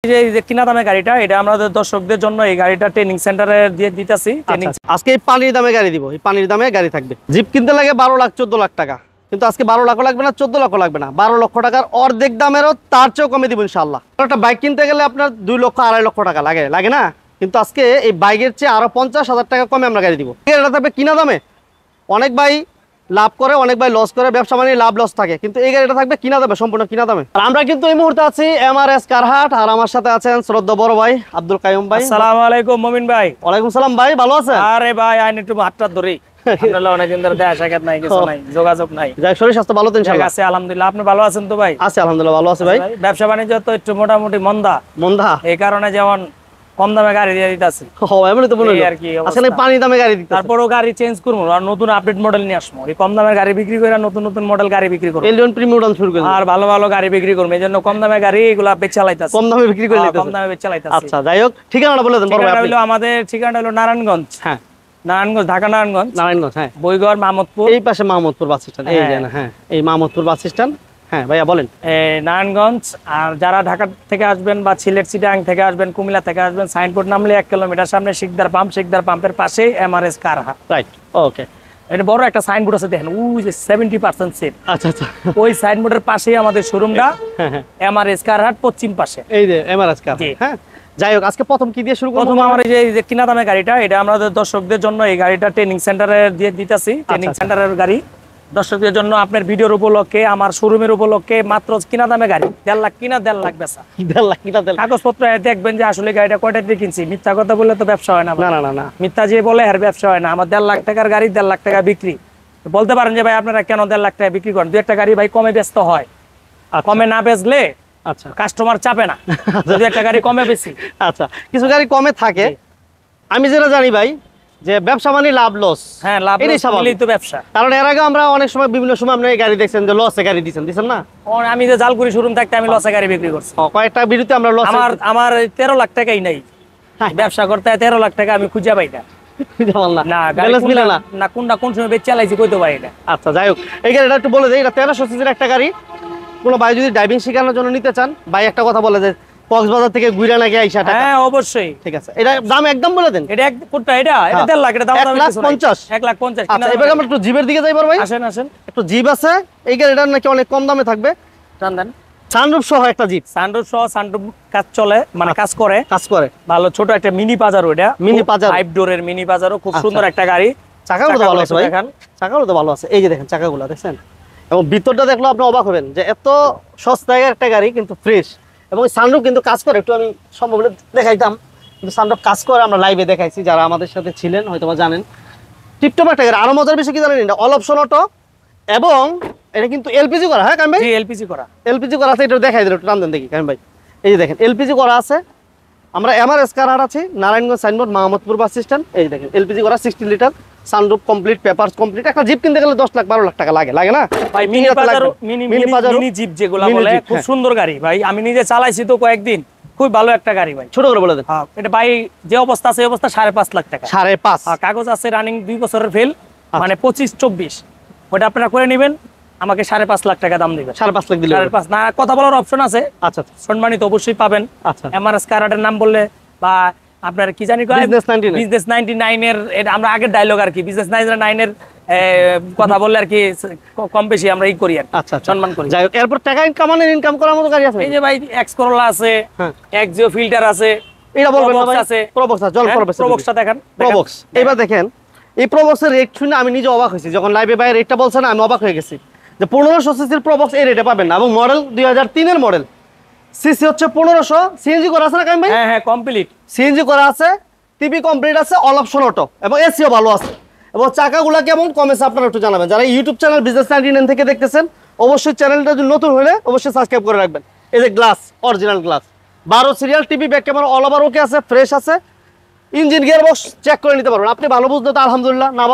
কিনা দামে গাড়িটা এটা আমাদের দর্শকদের জন্য এই গাড়িটা ট্রেনিং সেন্টারে দিয়ে দিতেছি। আজকে এই পানির দামে গাড়ি দিব, এই পানির দামে গাড়ি থাকবে। জিপ কিনতে লাগে 12 লাখ 14 লাখ টাকা, কিন্তু আজকে 12 লাখ লাগবে না, 14 লাখ লাগবে না, 12 লক্ষ টাকার অর্ধেক দামেরও তার চেয়েও কমে দিব ইনশাআল্লাহ। একটা বাইক কিনতে গেলে আপনার 2 লক্ষ 2.5 লক্ষ টাকা লাগে না, কিন্তু আজকে এই বাইকের চেয়ে আরো 50,000 টাকা কমে আমরা গাড়ি দিব। এটা থাকবে কিনা দামে। অনেক ভাই লাভ করে, অনেক ভাই লস করে, ব্যবসা মানে লাভ লস থাকে, কিন্তু এই গাড়িটা থাকবে কিনা দামে, সম্পূর্ণ কিনা দামে। আর আমরা কিন্তু এই মুহূর্তে আছি এমআরএস কারহাট, আর আমার সাথে আছেন শ্রদ্ধা বড় ভাই আব্দুল কাইয়ুম ভাই। আসসালামু আলাইকুম মমিন ভাই। ওয়ালাইকুম সালাম ভাই, ভালো আছেন? আরে ভাই আইন একটু হাতটা ধরি, আপনারা অনেকদিন ধরে দেখা সাক্ষাৎ নাই, কিছু নাই, যোগাযোগ নাই। যাই শরীর স্বাস্থ্য ভালো তো ইনশাআল্লাহ? আছে আলহামদুলিল্লাহ। আপনি ভালো আছেন তো ভাই? আছি আলহামদুলিল্লাহ, ভালো আছে ভাই। ব্যবসা বাণিজ্য তো একটু মোটামুটি মন্দা, এই কারণে যেমন কম দামে গাড়ি দিয়ে দিতেছি। এমনই তো বলে আর কি, আসলে পানি দামে গাড়ি দিতে, তারপরও গাড়ি চেঞ্জ করবো আর নতুন আপডেট মডেল নিয়ে আসবো। এই কম দামের গাড়ি বিক্রি করে নতুন নতুন মডেল গাড়ি বিক্রি করবো, এলিয়ন প্রিমিয়াম শুরু করব, আর ভালো ভালো গাড়ি বিক্রি করবো। এই জন্য কম দামে গাড়ি এগুলা বেচে চালাইতাছি, কম দামে বিক্রি করে নিতেছি, কম দামে বেচে চালাইতাছি। আচ্ছা যাই হোক, ঠিকানাটা বলে দেন বড় ভাই। হলো আমাদের ঠিকানা হলো নারায়ণগঞ্জ। হ্যাঁ, নারায়ণগঞ্জ, ঢাকা নারায়ণগঞ্জ। হ্যাঁ, বইগড় মাহমুদপুর, এই পাশে মাহমুদপুর বাস স্ট্যান্ড, এই যে না, হ্যাঁ এই মাহমুদপুর বাস স্ট্যান্ড। হ্যাঁ ভাইয়া বলেন। নারায়ণগঞ্জ। আর যারা ঢাকা থেকে আসবেন বা সিলেট চিটাং থেকে আসবেন, কুমিল্লা থেকে আসবেন, সাইনবোর্ড নামলে 1 কিলোমিটার সামনে শিকদার পাম্প, শিকদার পাম্পের পাশেই এমআরএস কারহাট। রাইট, ওকে। এটা বড় একটা সাইনবোর্ড আছে, দেখেন ওই যে 70% সেট। আচ্ছা আচ্ছা, ওই সাইনবোর্ডের পাশেই আমাদের শোরুমটা, এমআরএস কারহাট, পশ্চিম পাশে, এই যে এমআরএস কারহাট। হ্যাঁ যাই হোক, আজকে প্রথম কি দিয়ে শুরু করব? প্রথম আমার এই যে কিনা দামে গাড়িটা, এটা আমাদের দর্শকদের জন্য এই গাড়িটা ট্রেনিং সেন্টারে দিয়ে দিতেছি। ট্রেনিং সেন্টারের গাড়ি দর্শকদের জন্য, আপনার ভিডিওর উপলক্ষে, আমার শোরুমের উপলক্ষে মাত্র কিনা দামে গাড়ি। 1.5 লাখ কিনা, 1.5 লাখ বেচা। 1.5 লাখ কিনা, 1.5 লাখ কাগজপত্র দেখবেন যে আসলে গাড়িটা কয়টা দিয়ে কিনছি। মিথ্যা কথা বললে তো ব্যবসা হয় না। না, মিথ্যা যে বলে আর ব্যবসা হয় না। আমার 1.5 লাখ টাকার গাড়ি 1.5 লাখ টাকা বিক্রি। বলতে পারেন যে ভাই আপনারা কেন 1.5 লাখ টাকা বিক্রি করেন? 2-1টা গাড়ি ভাই কমে ব্যস্ত হয়, কমে না বেচলে আচ্ছা কাস্টমার চাপে না। যদি একটা গাড়ি কমে বেশি, আচ্ছা কিছু গাড়ি কমে থাকে। আমি যেটা জানি ভাই, যে ব্যবসা মানে লাভ লস। হ্যাঁ, লাভ লস মিলেই তো ব্যবসা। কারণ এর আগে আমরা অনেক সময় বিভিন্ন সময় আপনি গাড়ি দেখছেন যে লসে গাড়ি দিছেন না? আমি যে জালকুড়ি শোরুম থাকতে আমি লসে গাড়ি বিক্রি করছি। কয়েকটা বিরতি আমরা লস, আমার 13 লাখ টাকাই নাই ব্যবসা করতে। 13 লাখ টাকা আমি খুঁজে পাই না। কোন সময় বেচে চালাইছি কইতে পারি না। আচ্ছা যাই হোক, এই গাড়িটা একটু বলে দেই, এটা 1300 সিসির একটা গাড়ি। কোনো ভাই যদি ড্রাইভিং শেখানোর জন্য নিতে চান, ভাই একটা কথা বলে যে কক্সবাজার থেকে ঘুরে নাকি আইসা টাকা। হ্যাঁ অবশ্যই, ঠিক আছে। এটা দাম একদম বলে দেন। এটা কোনটা? এটা 1.5 লাখ। এটা দাম 1,50,000। 1,50,000। আচ্ছা এবার আমরা একটু জিপের দিকে যাই ভাই। আসেন। একটু জিপ আছে এই গাড়িটার, নাকি অনেক কম দামে থাকবে। জানেন, সানরুফ সহ একটা জিপ। সানরুফ সহ, সানরুফ কাজ চলে, মানে কাজ করে ভালো। ছোট একটা মিনি পাজারো, এটা মিনি পাজারো, 5 ডোরের মিনি পাজারো, খুব সুন্দর একটা গাড়ি। চাকাগুলো তো ভালো আছে ভাই, চাকাগুলো তো ভালো আছে। এই যে দেখেন চাকাগুলো দেখছেন, এবং ভিতরটা দেখলে আপনি অবাক হবেন যে এত সস্তায় একটা গাড়ি কিন্তু ফ্রেশ। এবং সানরুফ কিন্তু কাজ করে, একটু আমি সম্ভব হলে দেখাইতাম, কিন্তু সানরুফ কাজ করে। আমরা লাইভে দেখাইছি, যারা আমাদের সাথে ছিলেন হয়তো বা জানেন। টিপটপ একটা গাড়ি। আরো মজার বিষয় কি জানেন, এটা অল অপশন অটো, এবং এটা কিন্তু এলপিজি করা। হ্যাঁ কাম ভাই, এলপিজি করা আছে। এটা দেখাই দিল, একটু টান দেন দেখি কাম ভাই। এই যে দেখেন এলপিজি করা আছে। আমরা এমআরএস কারহাট আছি, Narayanganj signboard, Mahmudpur bus stand. এই দেখেন এলপিজি করা, 60 litre, sunroof complete, papers complete. একটা জিপ কিনতে গেলে 10 লাখ 12 লাখ টাকা লাগে না ভাই? মিনি জিপ যেগুলো বলে, খুব সুন্দর গাড়ি ভাই। আমি নিজে চালাইছি তো কয়েকদিন, খুব ভালো একটা গাড়ি ভাই। ছোট করে বলে দেন। এটা ভাই যে অবস্থা আছে, অবস্থা 5.5 লাখ টাকা। 5.5 কাগজ আছে রানিং 2 বছরের ফেল, মানে 25-24। ওটা আপনারা করে নেবেন, আমাকে 5.5 লাখ টাকা দাম দিবেন। 5.5 লাখ দিলে 5.5 না, কথা বলার অপশন আছে। আচ্ছা, সম্মানিত অবশ্যই পাবেন। আচ্ছা, এমআরএস কারহাটের নাম বললে, বা আপনার কি জানি বিজনেস 99 এর, এটা আমরা আগের ডায়লগ আর কি, বিজনেস 99 এর কথা বললে আর কি কম বেশি আমরা ই করি আর। আচ্ছা, সম্মান করি। যাই হোক, এরপর টাকা ইনকাম করার মতো গাড়ি আছে। এই যে ভাই এক্স করোলা আছে, এক্সিও ফিল্টার আছে, এটা বলবেন না ভাই? প্রবক্স আছে, জল প্রবক্সটা দেখেন, প্রবক্স। এবার দেখেন এই প্রবক্সের রেট শুনে আমি নিজে অবাক হয়েছি। যখন লাইভে ভাই রেটটা বলছেন, আমি অবাক হয়ে গেছি যে 1500 সিসির প্রবক্স এই রেটে পাবেন না, এবং মডেল 2003 এর মডেল, সিসি হচ্ছে 1500। সিএনজি করা আছে না কাম ভাই? হ্যাঁ কমপ্লিট সিএনজি করা আছে, টিভি কমপ্লিট আছে, অল অপশন অটো, এবং এসিও ভালো আছে। এবং চাকাগুলা কেমন কমেছে আপনারা একটু জানাবেন। যারা ইউটিউব চ্যানেল বিজনেস 99 থেকে দেখতেছেন, অবশ্যই চ্যানেলটা যদি নতুন হলে অবশ্যই সাবস্ক্রাইব করে রাখবেন। এই যে glass, original glass, 12 serial, TV, back camera all over ওকে আছে, ফ্রেশ আছে। ইঞ্জিন গিয়ার বক্স চেক করে নিতে পারবেন। আপনি ভালো বুঝতে তো আলহামদুলিল্লাহ, না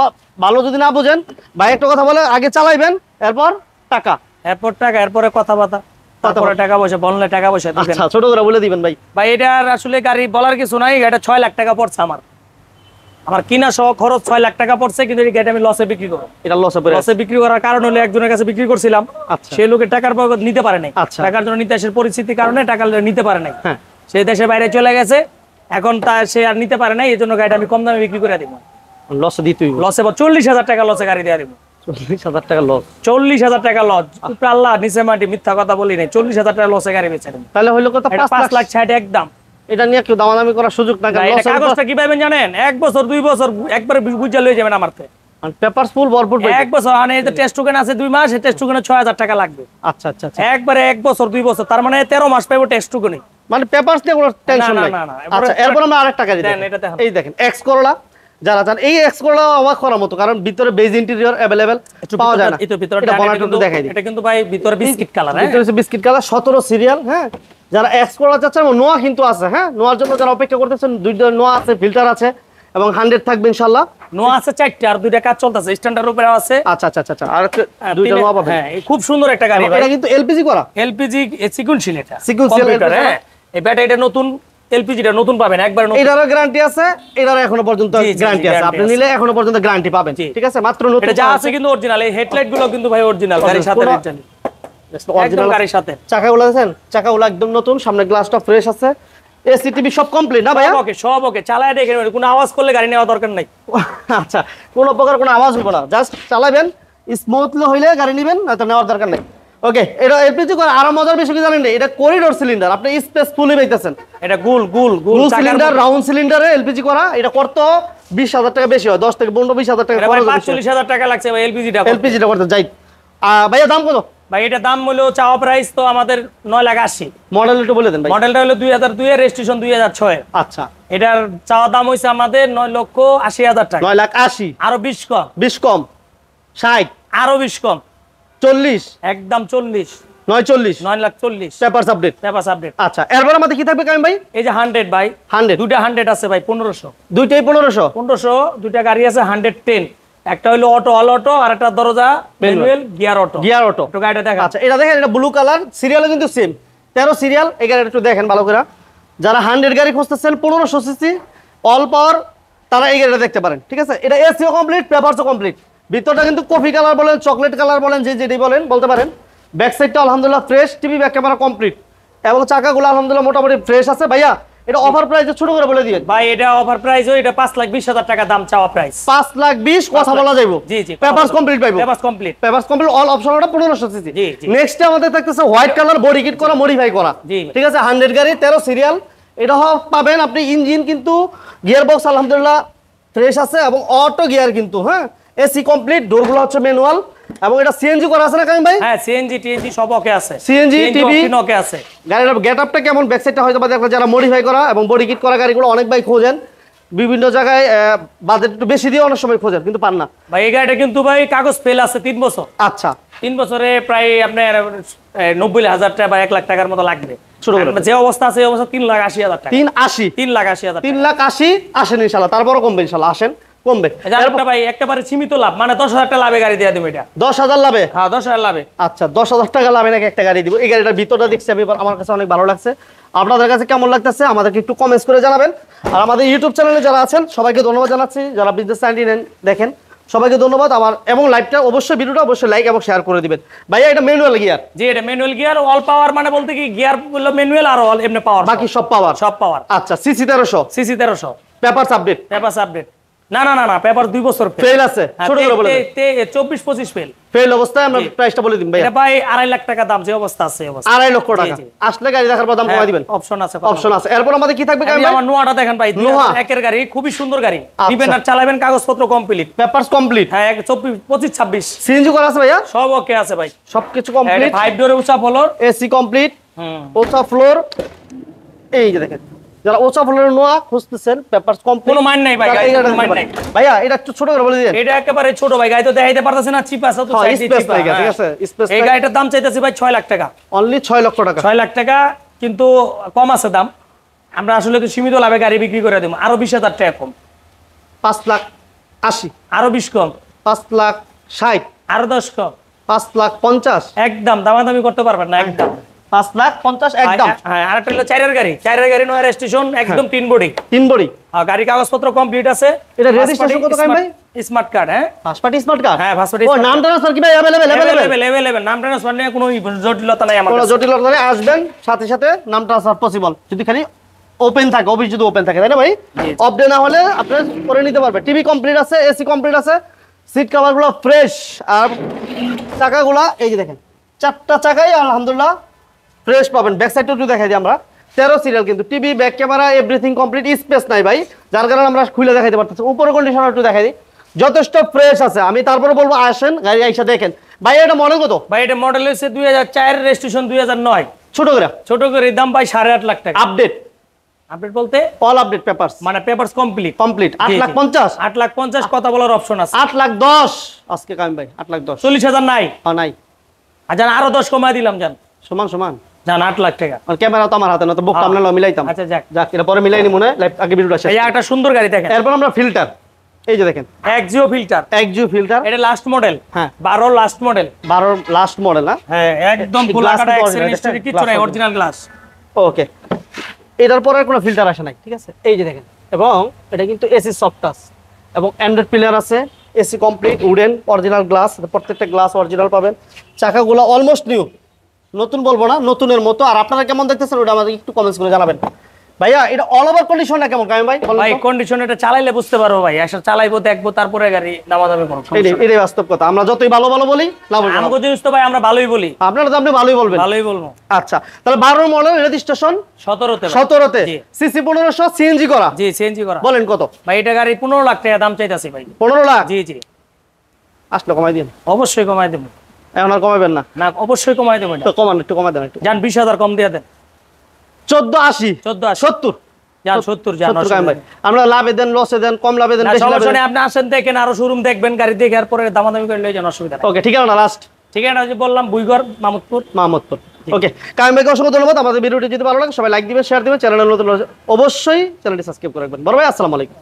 ভালো যদি না বুঝেন ভাই একটা কথা বলে, আগে চালাইবেন, এরপর টাকা, এরপরে কথাবার্তা, তারপরে টাকা পয়সা বললে টাকা পয়সা দিবেন। আচ্ছা ছোট করে বলে দিবেন ভাই। ভাই এটার আসলে গাড়ি বলার কিছু নাই, এটা 6 লাখ টাকা পড়ছে আমার কিনা সহ খরচ 6 লাখ টাকা পড়ছে, কিন্তু এই গাড়ি আমি লসে বিক্রি করব। এটা লসে বিক্রি করার কারণ হলো, একজনের কাছে বিক্রি করছিলাম, সেই লোকের টাকার বাবদ নিতে পারে নাই, টাকার জন্য নিতে আসার পরিস্থিতির কারণে টাকা নিতে পারে নাই। সে দেশের বাইরে চলে গেছে, এখন সে আর নিতে পারে না, এই জন্য গাড়িটা আমি কম দামে বিক্রি করে দিব। লসে দিতেই লসে 40,000 টাকা লসে গাড়ি দিয়ে দিব। 40,000 টাকা লস। 40,000 টাকা লস, আল্লাহ নিচে মাটি, মিথ্যা কথা বলি নাই। 40,000 টাকা লসে গাড়ি বেচে দেব। তাহলে হইলো কত? 5,60,000 একদম। এটা নিয়ে কেউ দামাদামি করার সুযোগ না। কাগজটা কি পাবেন জানেন? 1 বছর 2 বছর একবার বুঝা লয়ে যাবেন আমার থেকে। পেপারস ফুল ভরপুর পাই। 1 বছর মানে এই টেস্ট টোকেন আছে 2 মাস, এই টেস্ট টোকেনে 6,000 টাকা লাগবে। আচ্ছা আচ্ছা আচ্ছা, একবারে 1 বছর 2 বছর, তার মানে 13 মাস পাইবো টেস্ট টোকেনে। মানে পেপারস নিয়ে কোনো টেনশন নাই। আচ্ছা, এরপর আমরা আরেকটা গাড়ি দেন, এটা দেখেন। এই দেখেন এক্স করলা, যারা চান এই এক্স করলা অবাক করার মতো, কারণ ভিতরে বেজ ইন্টেরিয়র अवेलेबल পাওয়া যায় না। এটা ভিতরে এটা বনাট একটু দেখাই দিই। এটা কিন্তু ভাই ভিতরে বিস্কিট কালার, হ্যাঁ ভিতরে বিস্কিট কালার, 17 সিরিয়াল। হ্যাঁ, যারা এক্স করলা চাচ্ছেন, নোয়া কিন্তু আছে। হ্যাঁ, নোয়ার জন্য যারা অপেক্ষা করতেছেন, দুইটা নোয়া আছে, ফিল্টার আছে এবং 100 থাকবে ইনশাআল্লাহ। নোয়া আছে 4টা, আর 2টা কাজ চলতেছে, স্ট্যান্ডার্ড উপরে আছে। আচ্ছা আচ্ছা আচ্ছা, আর দুইটা নোয়া পাবেন। হ্যাঁ, খুব সুন্দর একটা গাড়ি ভাই। এটা কিন্তু এলপিজি করা, এলপিজি সিকুয়েন্সিয়াল, এটা সিকুয়েন্সিয়াল কম্পিউটার। হ্যাঁ, এই ব্যাটারিটা নতুন, এলপিজিটা নতুন পাবেন, একবার নতুন। এটারও গ্যারান্টি আছে, এটারও এখনো পর্যন্ত জি, জি, গ্যারান্টি আছে। guarantee আপনি আছে। নিলে এখনো পর্যন্ত গ্যারান্টি পাবেন। ঠিক আছে, মাত্র নতুন। এটা যা আছে কিন্তু অরিজিনাল, এই হেডলাইট গুলো কিন্তু ভাই অরিজিনাল, গাড়ির সাথে অরিজিনাল, একদম গাড়ির সাথে। চাকাগুলো দেখেন, চাকাগুলো একদম নতুন, সামনে গ্লাসটা ফ্রেশ আছে, এসি টিভি সব কমপ্লিট না ভাইয়া? সব ওকে, চালায় দেখেন, কোনো আওয়াজ করলে গাড়ি নেওয়া দরকার নাই। আচ্ছা, কোনো প্রকার কোনো আওয়াজ হবে না, জাস্ট চালাবেন, স্মুথলি হইলে গাড়ি নেবেন, না তো নেওয়ার দরকার নেই। ওকে, এটা এলপিজি করে আরো মজার বিষয় কি জানেন? এটা করিডোর সিলিন্ডার, আপনি স্পেস ফুলি পাইতেছেন। এটা গোল গোল গোল সিলিন্ডার, রাউন্ড সিলিন্ডারে এলপিজি করা। এটা করতে 20,000 টাকা বেশি হয়, 10 থেকে 15-20,000 টাকা খরচ হয়। 45,000 টাকা লাগছে ভাই এলপিজিটা। এলপিজিটা করতে যাই। ভাইয়া দাম কত ভাই? এটা দাম হলো, চাওয়া প্রাইস তো আমাদের 9,80,000। মডেল একটু বলে দেন ভাই। মডেলটা হলো 2002 এর, রেজিস্ট্রেশন 2006 এর। আচ্ছা, এটার চাওয়া দাম হইছে আমাদের 9,80,000 টাকা। 9,80,000। আরো 20 কম, 20 কম, 60, আরো 20 কম, 40, একদম 40, 9,40, 9,40,000 পেপারস আপডেট। Papers update. আচ্ছা, এরপর আমাদের কি থাকবে কাইম ভাই? এই যে 100 ভাই, 100, দুইটা 100 আছে ভাই, 1500। দুইটাই 1500। 1500, দুইটা গাড়ি আছে 110। একটা হলো অটো, অল অটো, আর একটা দরজা manual gear auto. Gear auto, তো গাড়িটা দেখা। আচ্ছা, এটা দেখেন, এটা ব্লু কালার, সিরিয়ালও কিন্তু সেম 13 সিরিয়াল। এই গাড়িটা একটু দেখেন ভালো করে। যারা 100 গাড়ি খুঁজতেছেন 1500 সিসি অল পাওয়ার, তারা এই গাড়িটা দেখতে পারেন। ঠিক আছে, এটা এসিও কমপ্লিট, পেপারসও কমপ্লিট। ভিতরটা কিন্তু কফি কালার বলেন, চকলেট কালার বলেন, যেটি বলেন বলতে পারেন। ব্যাক সাইডটা আলহামদুলিল্লাহ fresh, TV back camera complete এবং চাকাগুলো আলহামদুলিল্লাহ মোটামুটি ফ্রেশ আছে। ভাইয়া, এটা অফার প্রাইসে ছোট করে বলে দিয়ে ভাই। এটা অফার প্রাইস, এটা 5,20,000 টাকা দাম চাওয়া প্রাইস। 5,20,000 কথা বলা যাইবো। জি জি, পেপারস কমপ্লিট পাইবো। Papers complete, papers complete, all option ওটা 1500 সিসি। জি জি। নেক্সট আমাদের থাকতেছে হোয়াইট কালার, বডি কিট করা, মডিফাই করা। জি। ঠিক আছে, 100 গাড়ি, 13 সিরিয়াল। এটা পাবেন আপনি। ইঞ্জিন কিন্তু গিয়ার বক্স আলহামদুলিল্লাহ ফ্রেশ আছে এবং অটো গিয়ার কিন্তু। হ্যাঁ, এসি কমপ্লিট, ডোরগুলো হচ্ছে ম্যানুয়াল এবং এটা সিএনজি করা আছে না কাইম ভাই? হ্যাঁ, সিএনজি টিএনজি সব ওকে আছে। সিএনজি টিভি ওকে আছে। গাড়ির গেটআপটা কেমন? ব্যাক সাইডটা হয়তো বা দেখলে যারা মডিফাই করা এবং বডি কিট করা গাড়িগুলো অনেক ভাই খোঁজেন, বিভিন্ন জায়গায় বাজেট একটু বেশি দিয়ে অনেক সময় খোঁজেন কিন্তু পান না ভাই। এই গাড়িটা কিন্তু ভাই কাগজ ফেল আছে 3 বছর। আচ্ছা, 3 বছরে প্রায় আপনার 90,000 টাকা বা 1 লাখ টাকার মতো লাগবে। যে অবস্থা আছে এই অবস্থা 3,80,000 টাকা। 3,80,000, 3,80,000, 3,80,000 আসেন ইনশাআল্লাহ, তারপরও কমবে ইনশাআল্লাহ, আসেন কমবে। ভাই একেবারে সীমিত লাভ, মানে 10,000 টাকা লাভে গাড়ি দিয়ে দেবো এটা। 10,000 লাভে? হ্যাঁ, 10,000 লাভে। আচ্ছা, 10,000 টাকা লাভে নাকি একটা গাড়ি দিব। এই গাড়িটার ভিতরটা দেখছি আমি, আমার কাছে অনেক ভালো লাগছে। আপনাদের কাছে কেমন লাগতেছে আমাদেরকে একটু কমেন্টস করে জানাবেন। আর আমাদের ইউটিউব চ্যানেলে যারা আছেন সবাইকে ধন্যবাদ জানাচ্ছি, যারা বিজনেস চ্যানেল দেখেন সবাইকে ধন্যবাদ। আমার এবং লাইভটা অবশ্যই, ভিডিওটা অবশ্যই লাইক এবং শেয়ার করে দিবেন। ভাইয়া, এটা ম্যানুয়াল গিয়ার? জি, এটা ম্যানুয়াল গিয়ার, অল পাওয়ার, মানে বলতে কি গিয়ার হলো ম্যানুয়াল আর অল এমনি পাওয়ার, বাকি সব পাওয়ার। সব পাওয়ার। আচ্ছা, CC 1300, CC 1300, papers update? Papers update. না না না না, পেপার 2 বছর ফেল আছে, ছোট করে বলে দেন। 24-25 ফেল। ফেল অবস্থায় আমরা প্রাইসটা বলে দিন ভাই। এটা ভাই 2.5 লাখ টাকা দাম, যে অবস্থা আছে এই অবস্থা। 2.5 লক্ষ টাকা আসলে গাড়ি দেখার পর দাম কমাই দিবেন। অপশন আছে, অপশন আছে। এরপর আমাদের কি থাকবে কাইম ভাই? আমার নোয়াটা দেখেন ভাই, 2001 এর গাড়ি, খুবই সুন্দর গাড়ি। নিবেন আর চালাবেন, কাগজপত্র কমপ্লিট, পেপারস কমপ্লিট। হ্যাঁ, 25-26 সিএনজি করা আছে ভাইয়া? সব ওকে আছে ভাই, সবকিছু কমপ্লিট। 5 ডোরে উঁচা floor, AC complete, Ocha floor. এই যে দেখেন, যারা ওচা ফ্লোরের নোয়া খুঁজতেছেন, পেপারস কমপ্লিট, কোনো মান নাই ভাই, গাড়ি কোনো মান নাই। ভাইয়া, এটা একটু ছোট করে বলে দিন। এটা একেবারে ছোট ভাই, গাড়ি তো দেখাইতে পারতেছে না, চিপ আছে তো সাইডে চিপ। ঠিক আছে, স্পেস। এই গাড়িটার দাম চাইতেছি ভাই 6 লাখ টাকা, অনলি 6 লক্ষ টাকা। 6 লাখ টাকা, কিন্তু কম আছে দাম। আমরা আসলে তো সীমিত লাভে গাড়ি বিক্রি করে দেব, আরো 20,000 টাকা কম। 5,80,000, আরো 20 কম। 5,60,000, আরো 10 কম। 5,50,000, একদম দামাদামি করতে পারবেন না, একদম 5,50,000 একদম। হ্যাঁ, আর একটা হলো চারের গাড়ি, চারের গাড়ি নয় রেজিস্ট্রেশন, একদম 3 বডি। 3 বডি। আর গাড়ি কাগজপত্র কমপ্লিট আছে। এটা রেজিস্ট্রেশন কত কাইম ভাই? Smart card. হ্যাঁ, ফার্স্ট পার্টি স্মার্ট কার্ড। হ্যাঁ, ফার্স্ট পার্টি। ও, নাম ট্রান্সফার কি ভাই अवेलेबल? নাম ট্রান্সফার নিয়ে কোনো জটিলতা নাই আমার কোনো কাছে। জটিলতা নেই, আসবেন সাথে সাথে নাম ট্রান্সফার পসিবল, যদি খালি ওপেন থাকে, অফিস যদি ওপেন থাকে, তাই না ভাই? অফ ডে না হলে আপনারা করে নিতে পারবেন। টিভি কমপ্লিট আছে, এসি কমপ্লিট আছে, সিট কভারগুলো ফ্রেশ, আর চাকাগুলা এই যে দেখেন, 4টা চাকাই আলহামদুলিল্লাহ ফ্রেশ পাবেন। ব্যাক সাইডটা একটু দেখাই দিই আমরা, 13 সিরিয়াল কিন্তু, TV, back camera, everything complete, space নাই ভাই, যার কারণে আমরা খুলে দেখাইতে পারতেছি। উপরে কন্ডিশন একটু দেখাই দিই, যথেষ্ট ফ্রেশ আছে। আমি তারপরে বলবো আসেন গাড়ি আইসা দেখেন। ভাই এটা মডেল কত? ভাই এটা মডেল হচ্ছে 2004, রেজিস্ট্রেশন 2009। ছোট করে দাম ভাই 8.5 লাখ টাকা। আপডেট বলতে অল আপডেট পেপারস, মানে পেপারস কমপ্লিট 8,50,000। 8,50,000 কথা বলার অপশন আছে। 8,10,000 আজকে কাম ভাই, 8,10,000। 40,000 নাই? নাই। জান আরো 10 কমাই দিলাম, জান সমান জান 8 লাখ টাকা। আর ক্যামেরা তো আমার হাতে না, তো বুক কামলা মিলাইতাম। আচ্ছা যাক এটা পরে মিলাইনি মনে হয়, আগে ভিডিওটা শেষ। এই একটা সুন্দর গাড়ি দেখেন। এরপর আমরা ফিল্টার, এই যে দেখেন এক্সিও ফিল্টার, ফিল্টার, এটা লাস্ট মডেল। হ্যাঁ 12 লাস্ট মডেল, 12 লাস্ট মডেল না? হ্যাঁ একদম ফুল আকাটা, এক্সিডেন্ট হিস্টরি কিছু নাই, অরিজিনাল গ্লাস। ওকে, এটার পরে কোনো ফিল্টার আসে নাই, ঠিক আছে? এই যে দেখেন, এবং এটা কিন্তু এসি সফট টাচ এবং অ্যান্ড্রয়েড প্লেয়ার আছে, AC complete, wooden, original glass, প্রত্যেকটা গ্লাস অরিজিনাল পাবেন। চাকাগুলো অলমোস্ট নিউ, নতুন বলবো না, নতুনের মতো। আর আপনারা কেমন দেখতেছেন ওটা আমাদের একটু কমেন্টস করে জানাবেন। ভাইয়া এটা অল ওভার কন্ডিশনটা কেমন কামি ভাই? ভাই কন্ডিশন এটা চালাইলে বুঝতে পারবো ভাই, আসলে চালাইবো দেখবো তারপরে গাড়ি দামাদামি করব। এটাই বাস্তব কথা, আমরা যতই ভালো বলি লাভ হবে না। আমগো জিনিস তো ভাই আমরা ভালোই বলি, আপনারা তো আপনি ভালোই বলবেন। ভালোই বলবো। আচ্ছা, তাহলে 12 মডেল, রেজিস্ট্রেশন 17তে, সিসি 1500, সিএনজি করা। জি সিএনজি করা। বলেন কত? ভাই এটা গাড়ি 15 লাখ টাকা দাম চাইতাছি ভাই। 15 লাখ? জি আসলে কমাই দিন। অবশ্যই কমাই দেব। এখন আর কমাবেন না? না অবশ্যই কমাই দেব। তো কমান, একটু কমাই দেন একটু। জান 20,000 কম দিয়ে দেন। 1480, 70 জান 70 জান। আমরা লাভে দেন, লসে দেন, কম লাভে দেন, বেশি লাভে দেন, আপনি আসেন দেখেন, আরো শোরুম দেখবেন, গাড়ি দেখে আর পরে দামাদামি করে লয়ে যান, অসুবিধা নাই। ওকে, ঠিক আছে না? লাস্ট ঠিকানা যে বললাম বুইগর মাহমুদপুর। ওকে, কায়েম ভাইকে অসংখ্য ধন্যবাদ। আমাদের ভিডিওটি যদি ভালো লাগে সবাই লাইক দিবেন, শেয়ার দিবেন, চ্যানেলে নতুন অবশ্যই চ্যানেলটি সাবস্ক্রাইব করে রাখবেন। বড় ভাই আসসালামু আলাইকুম।